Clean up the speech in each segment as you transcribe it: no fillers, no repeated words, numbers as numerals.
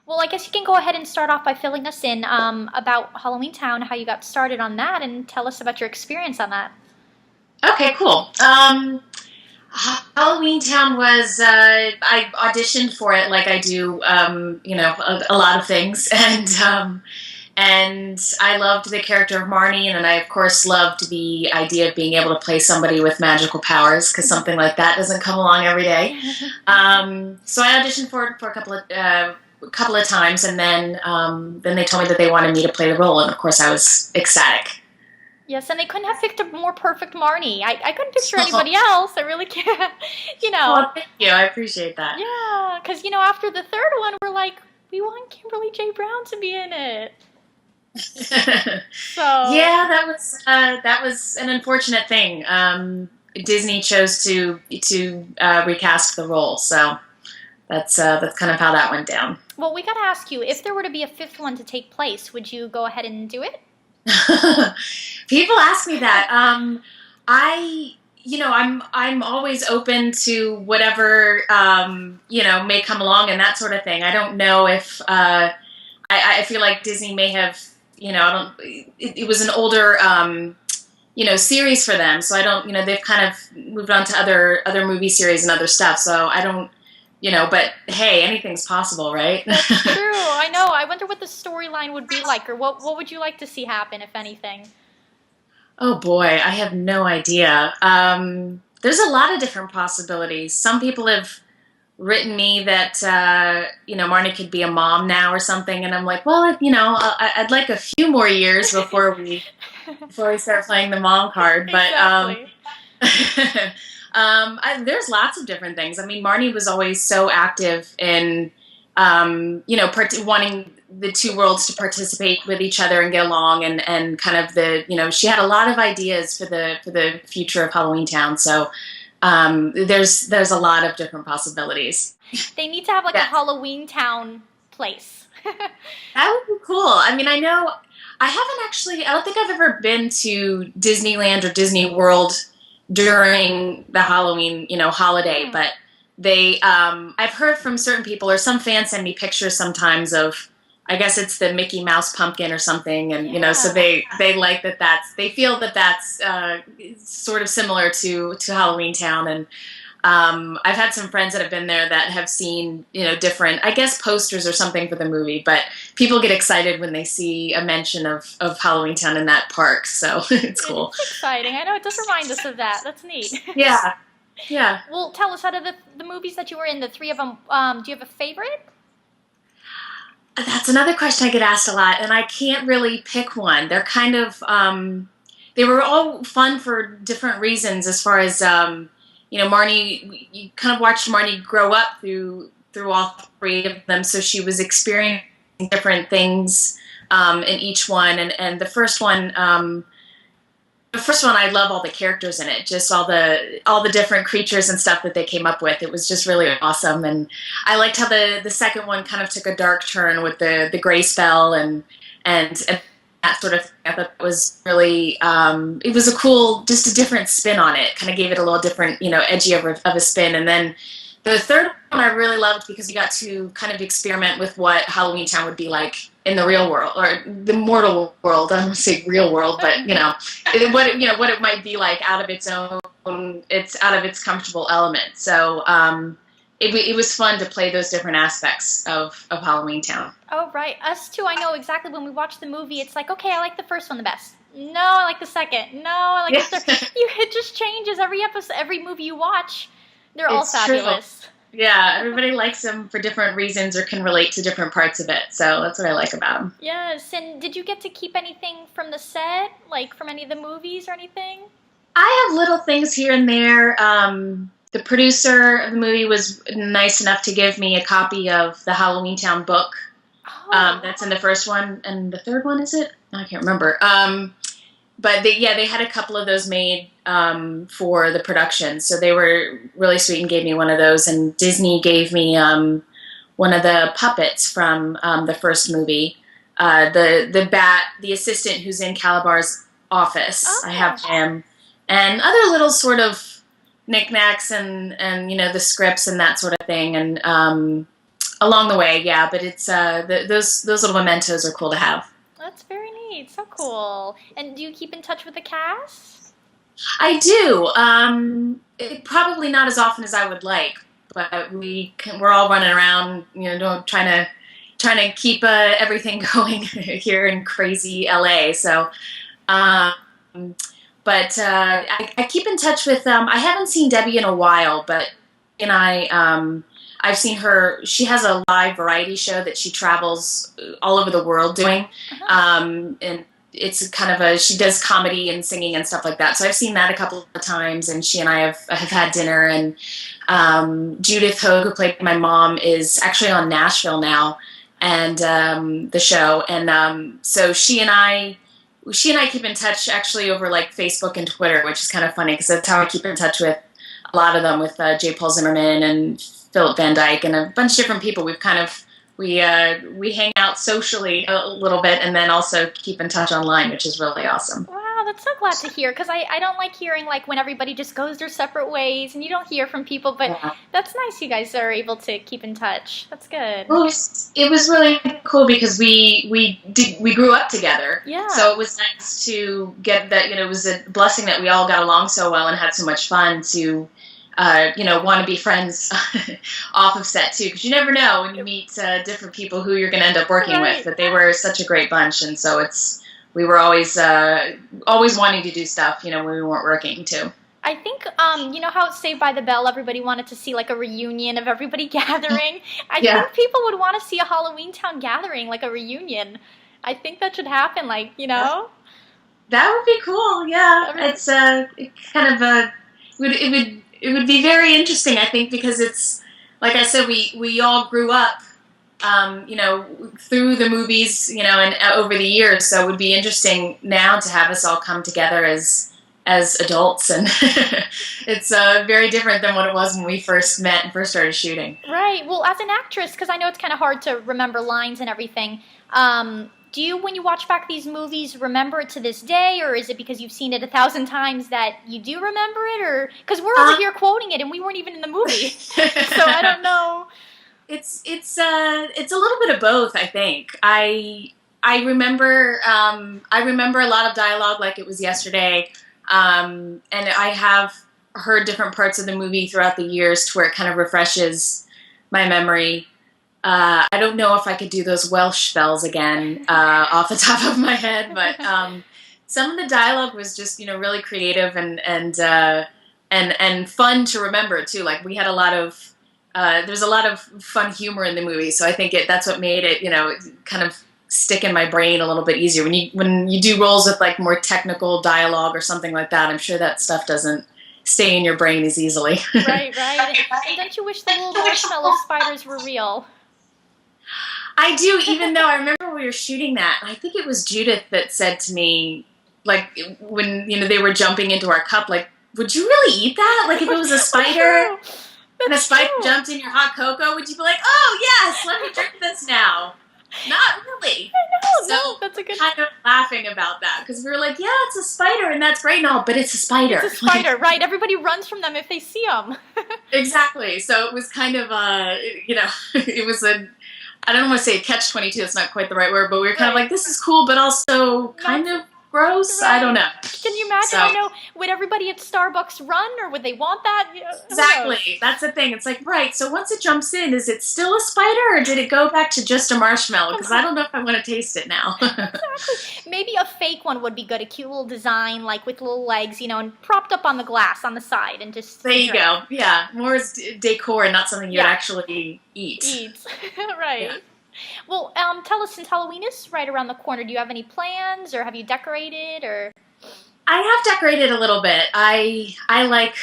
Well, I guess you can go ahead and start off by filling us in about Halloweentown, how you got started on that, and tell us about your experience on that. Okay, cool. Halloweentown was I auditioned for it like I do, a lot of things, and I loved the character of Marnie, and then I of course loved the idea of being able to play somebody with magical powers because something like that doesn't come along every day. So I auditioned for it for a couple of times, and then they told me that they wanted me to play the role, and of course I was ecstatic. Yes, and they couldn't have picked a more perfect Marnie. I couldn't picture anybody else. I really can't, you know. Well, thank you. I appreciate that. Yeah, because, after the third one, we're like, we want Kimberly J. Brown to be in it. So, Yeah, that was an unfortunate thing. Disney chose to recast the role, so that's kind of how that went down. well, we got to ask you, if there were to be a fifth one to take place, would you go ahead and do it? People ask me that. I'm always open to whatever may come along and that sort of thing. I don't know if I feel like Disney may have I don't. It was an older series for them, so I don't they've kind of moved on to other movie series and other stuff. So I don't. But hey, anything's possible, right? That's true. I know. I wonder what the storyline would be like, or what would you like to see happen, if anything? Oh boy, I have no idea. There's a lot of different possibilities. Some people have written me that Marnie could be a mom now or something, and I'm like, well, I'd like a few more years before we start playing the mom card. But Exactly. there's lots of different things. I mean, Marnie was always so active in wanting the two worlds to participate with each other and get along, and kind of she had a lot of ideas for the future of Halloweentown. So there's a lot of different possibilities. They need to have like a Yes, Halloweentown place. that would be cool. I mean, I know I haven't actually. I don't think I've ever been to Disneyland or Disney World during the Halloween holiday, Hmm. but I've heard from certain people, or some fans send me pictures sometimes of, I guess it's the Mickey Mouse pumpkin or something, and so Yeah. they like that, they feel that that's sort of similar to Halloweentown. And I've had some friends that have been there that have seen different, I guess, posters or something for the movie, but people get excited when they see a mention of Halloweentown in that park, so it's It cool. is exciting. I know, it does remind us of that. That's neat. Yeah, yeah. Well, tell us, out of the movies that you were in, the three of them, do you have a favorite? That's another question I get asked a lot, and I can't really pick one. They're kind of they were all fun for different reasons. As far as Marnie, you kind of watched Marnie grow up through all three of them, so she was experiencing different things in each one. And the first one, I love all the characters in it, just all the different creatures and stuff that they came up with. It was just really awesome, and I liked how the second one kind of took a dark turn with the gray spell and that sort of thing. I thought that was really it was a cool, just a different spin on it. Kind of gave it a little different, edgy of a spin. And then the third one I really loved because you got to kind of experiment with what Halloweentown would be like in the real world, or the mortal world. I don't want to say real world, but what it might be like out of its own, it's out of its comfortable element. So it was fun to play those different aspects of Halloweentown. Oh, right. Us too. I know exactly. When we watch the movie, it's like, okay, I like the first one the best. No, I like the second. No, I like the third. It just changes every episode, every movie you watch. They're all It's true. fabulous. Yeah, everybody likes them for different reasons or can relate to different parts of it. So that's what I like about them. Yes, and did you get to keep anything from the set, like from any of the movies or anything? I have little things here and there. The producer of the movie was nice enough to give me a copy of the Halloweentown book. Oh, That's in the first one, and the third one, is it? I can't remember. But they had a couple of those made for the production, so they were really sweet and gave me one of those. And Disney gave me one of the puppets from the first movie, the assistant who's in Calabar's office. I oh, have him, and other little sort of knickknacks and the scripts and that sort of thing. And along the way, yeah. But it's those little mementos are cool to have. That's very neat. So cool. And do you keep in touch with the cast? I do. Probably not as often as I would like, but we're all running around, trying to keep everything going here in crazy LA. So, but I keep in touch with. I haven't seen Debbie in a while, but I've seen her. She has a live variety show that she travels all over the world doing, and it's kind of she does comedy and singing and stuff like that. So I've seen that a couple of times, and she and I have had dinner. And Judith Hogue, who played my mom, is actually on Nashville now, and the show. And so she and I keep in touch actually over like Facebook and Twitter, which is kind of funny because that's how I keep in touch with a lot of them, with J. Paul Zimmerman and Philip Van Dyke and a bunch of different people. We've kind of we hang out socially a little bit, and then also keep in touch online, which is really awesome. Wow, that's so glad to hear, because I don't like hearing like when everybody just goes their separate ways and you don't hear from people, but that's nice you guys are able to keep in touch. That's good. Well, it was really cool because we grew up together. Yeah. So it was nice to get that, it was a blessing that we all got along so well and had so much fun to want to be friends off of set too, because you never know when you meet different people who you're going to end up working with. But they were such a great bunch, and so we were always wanting to do stuff, when we weren't working too. I think, you know how it's Saved by the Bell, everybody wanted to see like a reunion of everybody gathering. I think people would want to see a Halloweentown gathering, like a reunion. I think that should happen, like, That would be cool, yeah. It's kind of it would be very interesting, I think, because it's, like I said, we all grew up, through the movies, and over the years. So it would be interesting now to have us all come together as adults, and it's very different than what it was when we first met and first started shooting. Right. Well, as an actress, because I know it's kind of hard to remember lines and everything, do you, when you watch back these movies, remember it to this day, or is it because you've seen it 1,000 times that you do remember it, or because we're over here quoting it and we weren't even in the movie, so I don't know. It's a little bit of both, I think. I remember a lot of dialogue like it was yesterday, and I have heard different parts of the movie throughout the years to where it kind of refreshes my memory. I don't know if I could do those Welsh spells again off the top of my head, but some of the dialogue was just really creative and fun to remember too. Like we had a lot of there's a lot of fun humor in the movie, so I think that's what made it kind of stick in my brain a little bit easier. When you do roles with like more technical dialogue or something like that, I'm sure that stuff doesn't stay in your brain as easily. Right. And don't you wish the little marshmallow spiders were real? I do, even though I remember when we were shooting that, I think it was Judith that said to me, like, when, they were jumping into our cup, like, would you really eat that? Like, if it was a spider and a spider jumped in your hot cocoa, would you be like, oh, yes, let me drink this now? Not really. I know, so that's a good... kind of laughing about that, because we were like, yeah, it's a spider, and that's great and all, but it's a spider. It's a spider, right. Everybody runs from them if they see them. Exactly. So it was kind of, it was a... I don't want to say catch-22, that's not quite the right word, but we were kind of like, this is cool, but also kind of gross. Right. I don't know. Can you imagine? I know, would everybody at Starbucks run, or would they want that? Exactly. That's the thing. It's like, right, so once it jumps in, is it still a spider, or did it go back to just a marshmallow? Because I don't know if I want to taste it now. Exactly. Maybe a fake one would be good, a cute little design, like with little legs, and propped up on the glass on the side, and just... There you go. Yeah, more as decor and not something you'd actually eat. Right. Yeah. Well, tell us, since Halloween is right around the corner, do you have any plans, or have you decorated, or? I have decorated a little bit. I like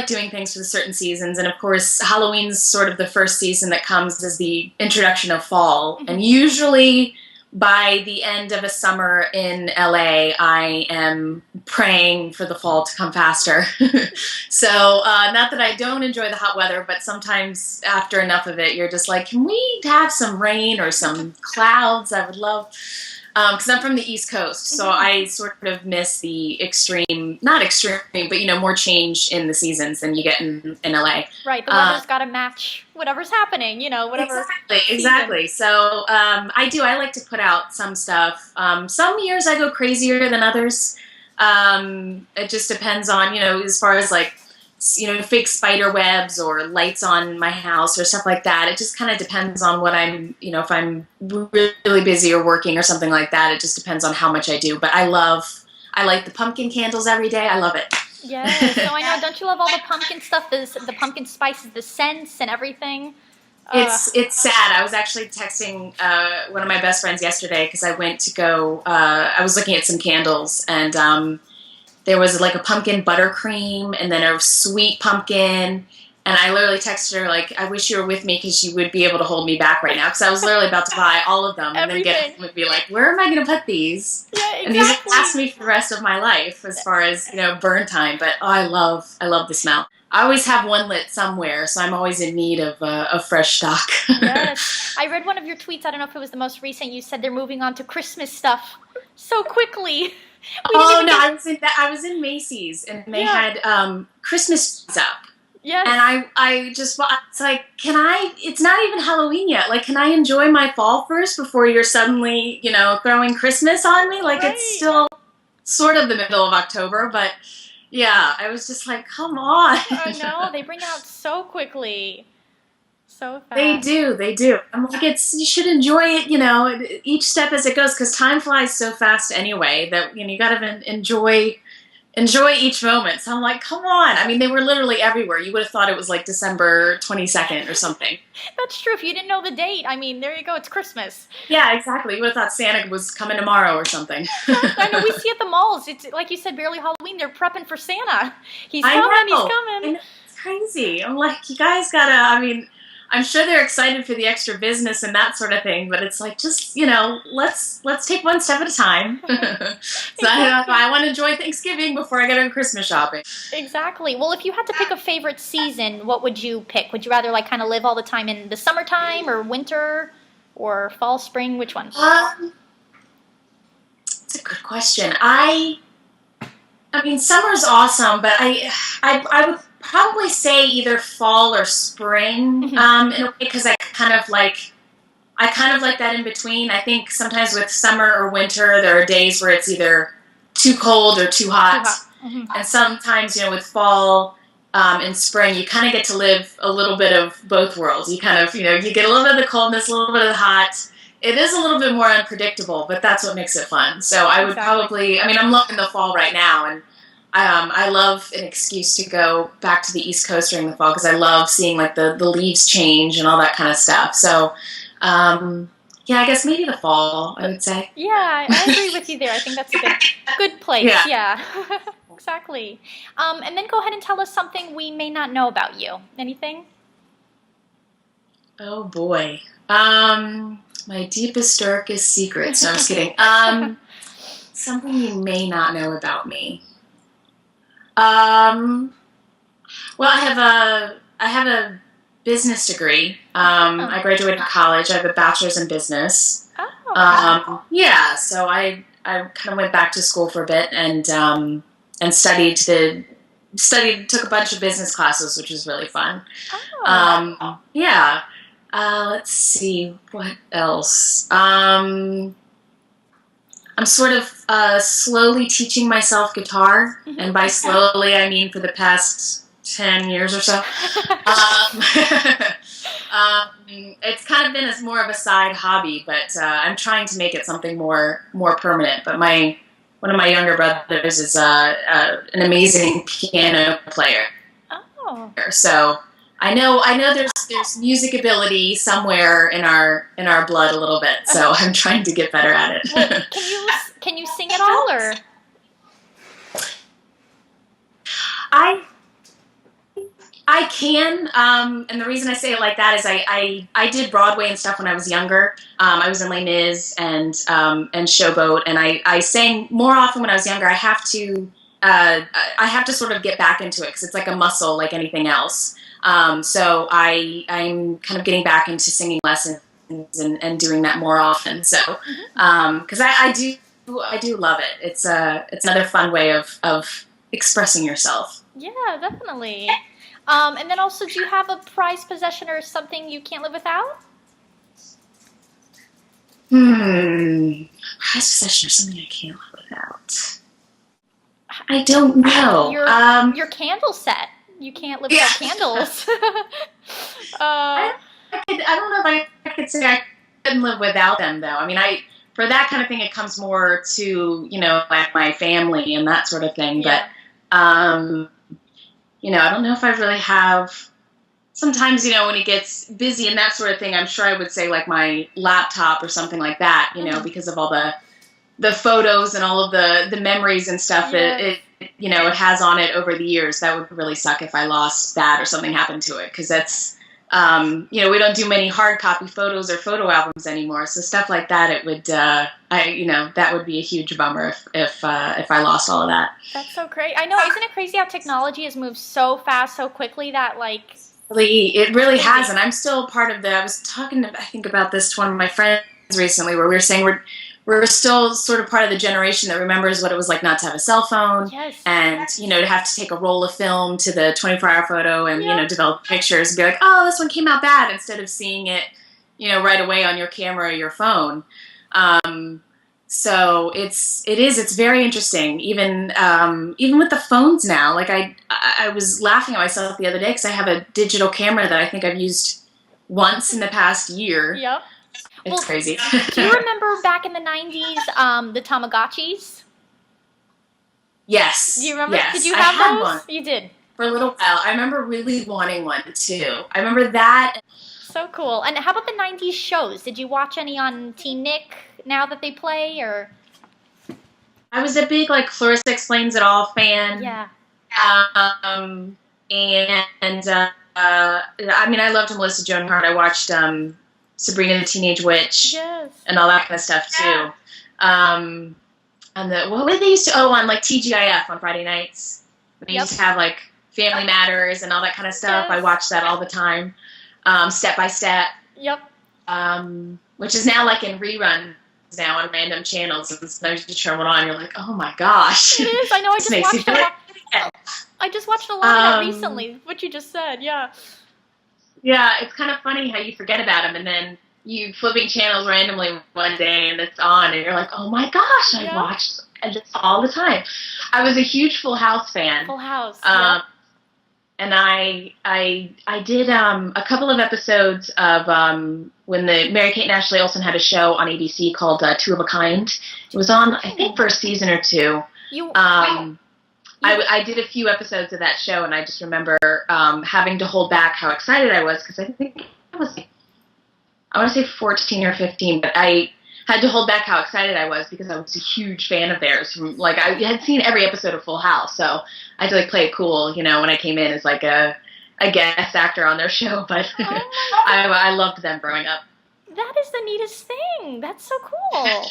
doing things for the certain seasons, and of course, Halloween's sort of the first season that comes as the introduction of fall, and usually by the end of a summer in LA, I am praying for the fall to come faster. So, not that I don't enjoy the hot weather, but sometimes after enough of it, you're just like, can we have some rain or some clouds? I would love. because I'm from the East Coast, so I sort of miss the extreme, not extreme, but more change in the seasons than you get in LA. Right, the weather's got to match whatever's happening, whatever. Exactly. So I like to put out some stuff. Some years I go crazier than others. It just depends on, as far as like, fake spider webs or lights on my house or stuff like that. It just kind of depends on what I'm, if I'm really busy or working or something like that. It just depends on how much I do. But I like the pumpkin candles every day. I love it. Yeah. So I know, don't you love all the pumpkin stuff, the pumpkin spices, the scents and everything? It's sad. I was actually texting one of my best friends yesterday because I went to go, I was looking at some candles, and there was like a pumpkin buttercream and then a sweet pumpkin. And I literally texted her, like, I wish you were with me because you would be able to hold me back right now. Because I was literally about to buy all of them and then get would be like, where am I going to put these? Yeah, exactly. And these will last me for the rest of my life as far as, burn time. But I love the smell. I always have one lit somewhere, so I'm always in need of fresh stock. Yes. I read one of your tweets, I don't know if it was the most recent, you said they're moving on to Christmas stuff so quickly. I was in Macy's, and they had Christmas trees up. Yes. And it's like, it's not even Halloween yet. Like, can I enjoy my fall first before you're suddenly, throwing Christmas on me? Like, It's still sort of the middle of October, but yeah, I was just like, come on. I know, they bring it out so quickly. So fast. They do. I'm like, you should enjoy it, each step as it goes, because time flies so fast anyway that, you gotta enjoy each moment. So I'm like, come on. I mean, they were literally everywhere. You would have thought it was like December 22nd or something. That's true. If you didn't know the date, I mean, there you go. It's Christmas. Yeah, exactly. You would have thought Santa was coming tomorrow or something. I know, we see at the malls. It's like you said, barely Halloween. They're prepping for Santa. He's coming. I know, it's crazy. I'm like, you guys gotta, I'm sure they're excited for the extra business and that sort of thing, but it's like, just, let's take one step at a time. So I want to enjoy Thanksgiving before I go to Christmas shopping. Exactly. Well, if you had to pick a favorite season, what would you pick? Would you rather like kind of live all the time in the summertime or winter or fall, spring? Which one? It's a good question. Summer's awesome, but I would probably say either fall or spring, in a way, because I kind of like that in between. I think sometimes with summer or winter, there are days where it's either too cold or too hot. And sometimes, with fall and spring, you kind of get to live a little bit of both worlds. You kind of, you get a little bit of the coldness, a little bit of the hot. It is a little bit more unpredictable, but that's what makes it fun. So I would probably, I'm loving the fall right now, and I love an excuse to go back to the East Coast during the fall because I love seeing like the leaves change and all that kind of stuff. So, I guess maybe the fall, I would say. Yeah, I agree with you there. I think that's a good place. Yeah. Exactly. And then go ahead and tell us something we may not know about you. Anything? Oh boy. My deepest, darkest secrets. No, I'm just kidding. Something you may not know about me. Well, I have a business degree. I graduated college. I have a bachelor's in business. Oh. So I kind of went back to school for a bit and studied, took a bunch of business classes, which was really fun. Oh. Let's see, what else? I'm sort of slowly teaching myself guitar, and by slowly I mean for the past 10 years or so. It's kind of been as more of a side hobby, but I'm trying to make it something more permanent. But one of my younger brothers is an amazing piano player. Oh. So I know there's music ability somewhere in our blood a little bit, so I'm trying to get better at it. Well, can you sing at all, or? I can, and the reason I say it like that is I did Broadway and stuff when I was younger. I was in Les Mis and Showboat, and I sang more often when I was younger. I have to sort of get back into it because it's like a muscle, like anything else. So I'm kind of getting back into singing lessons and doing that more often. So, because I do love it. It's another fun way of expressing yourself. Yeah, definitely. And then also, do you have a prized possession or something you can't live without? Prized possession or something I can't live without. I don't know. Your candle set. You can't live without candles. I don't know if I could say I couldn't live without them, though. I mean, for that kind of thing, it comes more to, like my family and that sort of thing. Yeah. But, I don't know if I really have. Sometimes, when it gets busy and that sort of thing, I'm sure I would say like my laptop or something like that, because of all the photos and all of the memories and stuff it has on it over the years. That would really suck if I lost that or something happened to it, because that's, we don't do many hard copy photos or photo albums anymore. So stuff like that, it would, that would be a huge bummer if I lost all of that. That's so great. I know, isn't it crazy how technology has moved so fast, so quickly that like... It really has, and I'm still part of I was talking, I think, about this to one of my friends recently, where we were saying we're still sort of part of the generation that remembers what it was like not to have a cell phone, and to have to take a roll of film to the 24-hour photo and develop pictures and be like, oh, this one came out bad, instead of seeing it right away on your camera or your phone. So it's very interesting, even with the phones now. Like I was laughing at myself the other day because I have a digital camera that I think I've used once in the past year. Yep. It's crazy. Do you remember back in the 90s, the Tamagotchis? Yes. Do you remember? Yes. Did you have those? One. You did. For a little while. I remember really wanting one too. I remember that. So cool. And how about the 90s shows? Did you watch any on Teen Nick now that they play, or? I was a big Clarissa Explains It All fan. Yeah. I mean, I loved Melissa Joan Hart. I watched Sabrina the Teenage Witch and all that kind of stuff too. And what were they used to? Oh, on TGIF on Friday nights. They used to have Family Matters and all that kind of stuff. I watched that all the time. Step by Step. Yep. Which is now in reruns now on random channels, and sometimes you turn one on, you're like, oh my gosh. It is. I know. I just watched a lot of that recently. What you just said, yeah. Yeah, it's kind of funny how you forget about them, and then you flipping channels randomly one day, and it's on, and you're like, oh my gosh, I watched this all the time. I was a huge Full House fan. Full House. And I did a couple of episodes of when the Mary-Kate and Ashley Olsen had a show on ABC called Two of a Kind. It was on, I think, for a season or two. I did a few episodes of that show, and I just remember having to hold back how excited I was, because I think I was, I want to say 14 or 15, but I had to hold back how excited I was because I was a huge fan of theirs. I had seen every episode of Full House, so I had to play it cool, when I came in as a guest actor on their show. But I loved them growing up. That is the neatest thing. That's so cool.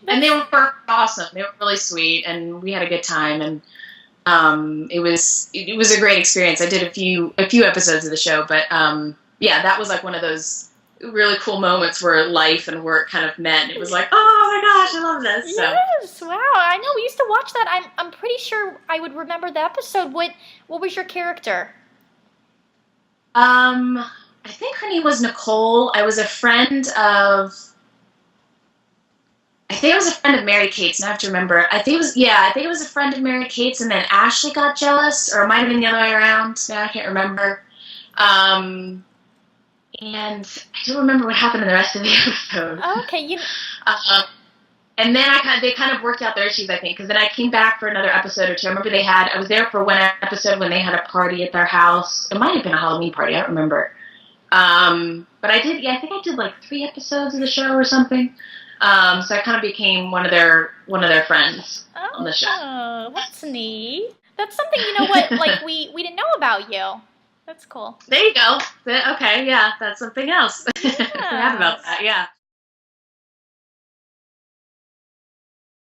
And they were awesome. They were really sweet, and we had a good time. And it was a great experience. I did a few episodes of the show, but that was one of those really cool moments where life and work kind of met, and it was oh my gosh, I love this. So. Yes, wow. I know we used to watch that. I'm pretty sure I would remember the episode. What was your character? I think her name was Nicole. I was a friend of Mary-Kate's, and I have to remember. I think it was a friend of Mary-Kate's, and then Ashley got jealous, or it might have been the other way around. Now I can't remember. And I don't remember what happened in the rest of the episode. Okay, and then they kind of worked out their issues, I think, because then I came back for another episode or two. I remember I was there for one episode when they had a party at their house. It might have been a Halloween party, I don't remember. But I think I did 3 episodes of the show or something. So I kind of became one of their friends on the show. Oh, that's neat. That's something, we didn't know about you. That's cool. There you go. Okay, yeah, that's something else. I forgot about that, yeah.